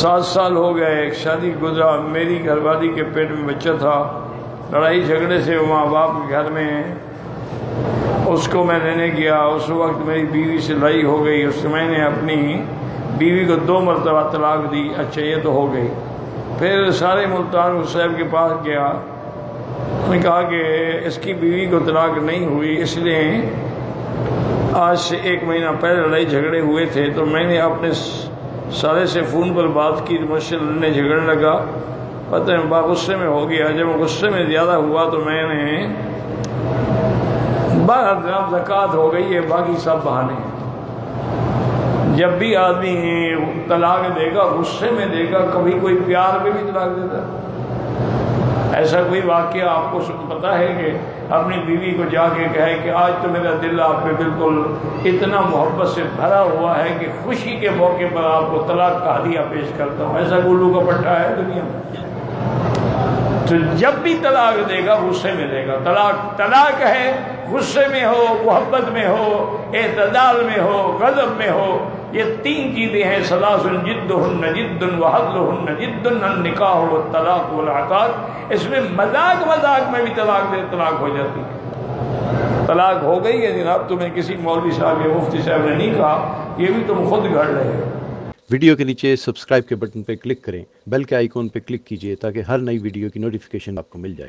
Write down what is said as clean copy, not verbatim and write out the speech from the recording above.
7 سال ہو گئے شادی گزرا، میری گھر والی کے پیٹ میں بچہ تھا، لڑائی جھگڑے سے ماں باپ کے گھر میں اس کو میں لینے گیا، اس وقت میری بیوی سے لڑائی ہو گئی، اس میں نے اپنی بیوی کو 2 مرتبہ طلاق دی۔ اچھا یہ تو ہو گئی۔ پھر سارے ملتان صاحب کے پاس گیا، انہوں نے کہا کہ اس کی بیوی کو طلاق نہیں ہوئی، اس لیے آج سے 1 مہینہ پہلے لڑائی جھگڑے ہوئے تھے، تو میں نے اپنے سارے سے فون پر بات کی، مجھ سے لڑنے جھگڑنے لگا، پتہ ہے غصے میں ہو گیا۔ جب غصے میں زیادہ ہوا تو میں نے 12 گرام زکوٰۃ ہو گئی ہے، باقی سب بہانے ہیں۔ جب بھی آدمی طلاق دے گا غصے میں دے گا، کبھی کوئی پیار میں بھی طلاق دیتا ہے۔ ایسا کوئی واقعہ آپ کو پتا ہے کہ اپنی بیوی کو جا کے کہے کہ آج تو میرا دل آپ پہ بالکل اتنا محبت سے بھرا ہوا ہے کہ خوشی کے موقع پر آپ کو طلاق کا ہدیہ پیش کرتا ہوں؟ ایسا گلو کا پٹھا ہے دنیا میں؟ تو جب بھی طلاق دے گا غصے میں دے گا۔ طلاق ہے، غصے میں ہو، محبت میں ہو، اعتدال میں ہو، غضب میں ہو، یہ 3 چیزیں ہیں۔ ثلاث جدہن جد وحدہن جد، النکاح والطلاق والعقاق۔ اس میں مذاق میں بھی طلاق ہو جاتی ہے۔ طلاق ہو گئی ہے جناب، تمہیں کسی مولوی صاحب یا مفتی صاحب نے نہیں کہا، یہ بھی تم خود گھڑ رہے ہو۔ ویڈیو کے نیچے سبسکرائب کے بٹن پہ کلک کریں، بیل کے آئیکن پہ کلک کیجئے تاکہ ہر نئی ویڈیو کی نوٹیفیکیشن آپ کو مل جائے۔